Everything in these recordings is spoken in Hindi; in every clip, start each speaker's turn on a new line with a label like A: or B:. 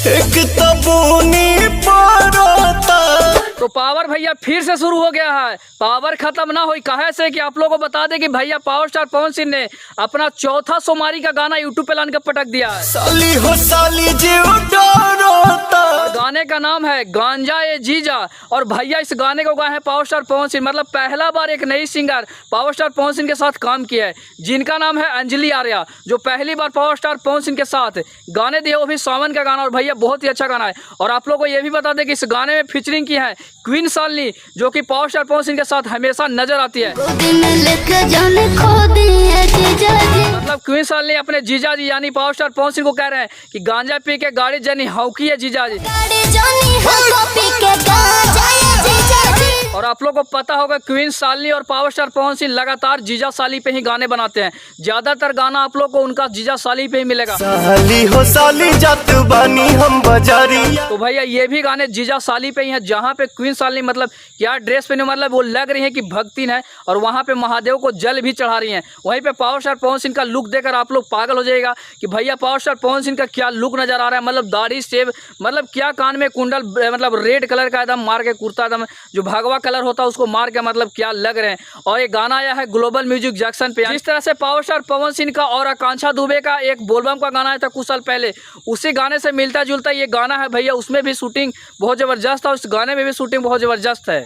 A: एक तबूनी परोता।
B: तो पावर भैया फिर से शुरू हो गया है। पावर खत्म ना हुई कहे से कि आप लोगों को बता दें कि भैया पावर स्टार पवन सिंह ने अपना चौथा सोमवारी का गाना यूट्यूब पे लान के पटक दिया है।
A: साली हो साली जीव डरोता।
B: गाने का नाम है गांजा ए जीजा और भैया इस गाने को गाए हैं पावर स्टार पवन सिंह। मतलब पहला बार एक नई singer power star Pawan Singh के साथ काम किया है जिनका नाम है अंजलि आर्या, जो पहली बार पावर स्टार पवन सिंह के साथ गाने दिए, वो भी सावन का गाना। और भैया बहुत ही अच्छा गाना है। और आप लोगों को ये भी बता दें कि इस गाने में फीचरिंग की है क्वीन शालिनी, जो कि पावर स्टार पवन सिंह के साथ हमेशा नजर आती है। मतलब क्वीन शालिनी अपने जीजा जी यानी पावर स्टार पवन सिंह को कह रहे हैं कि गांजा पी के गाड़ी जनी हौकी है जीजा जी। और आप लोगों को पता होगा क्वीन शालिनी और पावर स्टार पवन सिंह लगातार जीजा साली पे ही गाने बनाते हैं। ज्यादातर गाना आप लोग को उनका जीजा साली पे ही मिलेगा।
A: साली हो साली जात बानी हम बाजारी।
B: तो भैया ये भी गाने जीजा साली पे ही हैं, जहाँ पे क्वीन शालिनी मतलब क्या ड्रेस पहने, मतलब वो लग रही है कि भक्तिन है और वहाँ पे महादेव को जल भी चढ़ा रही हैं। वहीं पे पावर स्टार पवन सिंह का लुक देखकर आप लोग पागल हो जाएगा कि भैया पावर स्टार पवन सिंह का क्या लुक नजर आ रहा है। मतलब दाढ़ी सेव, मतलब क्या कान में कुंडल, मतलब रेड कलर का एकदम मार के कुर्ता, एकदम जो भगवा कलर होता है उसको मार के मतलब क्या लग रहे हैं। और ये गाना आया है ग्लोबल म्यूजिक जंक्शन पे। जिस तरह से पावर स्टार पवन सिंह का और आकांक्षा दुबे का एक बोलबम का गाना आया था कुछ साल पहले, उसी गाने से मिलता जुलता ये गाना है भैया। उसमें भी शूटिंग बहुत जबरदस्त है, उस गाने में भी शूटिंग बहुत जबरदस्त है।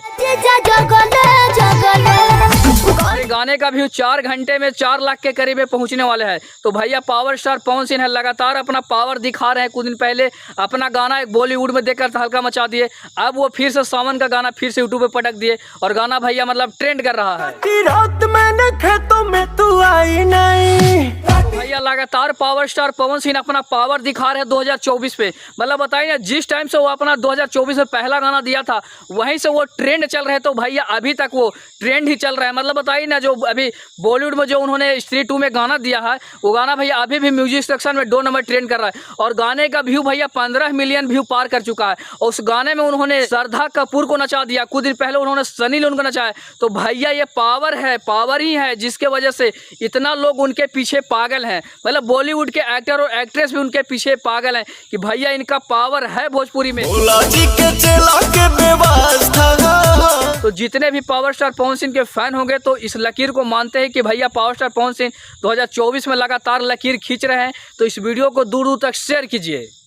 B: गाने का व्यू 4 घंटे में 4 लाख के करीब पहुंचने वाले हैं। तो भैया पावर स्टार पवन सिंह है लगातार अपना पावर दिखा रहे हैं। कुछ दिन पहले अपना गाना एक बॉलीवुड में देखकर हल्का मचा दिए, अब वो फिर से सावन का गाना फिर से यूट्यूब पे पटक दिए और गाना भैया मतलब ट्रेंड कर रहा है।
A: रात मैंने खेतों में तू आई नहीं।
B: भैया लगातार पावर स्टार पवन सिंह अपना पावर दिखा रहे हैं 2024 पे। मतलब बताइए ना, जिस टाइम से वो अपना 2024 में पहला गाना दिया था वहीं से वो ट्रेंड चल रहे, तो भैया अभी तक वो ट्रेंड ही चल रहा है। मतलब बताइए ना, जो अभी बॉलीवुड में जो उन्होंने स्त्री 2 में गाना दिया है वो गाना भैया अभी भी म्यूजिक सेक्शन में 2 नंबर ट्रेंड कर रहा है। और गाने का व्यू भैया 15 मिलियन व्यू पार कर चुका है। और उस गाने में उन्होंने श्रद्धा कपूर को नचा दिया, कुछ दिन पहले उन्होंने सनी लियोन को नचाया। तो भैया ये पावर है, पावर ही है जिसके वजह से इतना लोग उनके पीछे पागल हैं। मतलब बॉलीवुड के एक्टर और एक्ट्रेस भी उनके पीछे पागल हैं कि भैया इनका पावर है भोजपुरी में। तो जितने भी पावर स्टार पवन सिंह के फैन होंगे तो इस लकीर को मानते हैं कि भैया पावर स्टार पवन सिंह 2024 में लगातार लकीर खींच रहे हैं। तो इस वीडियो को दूर दूर तक शेयर कीजिए।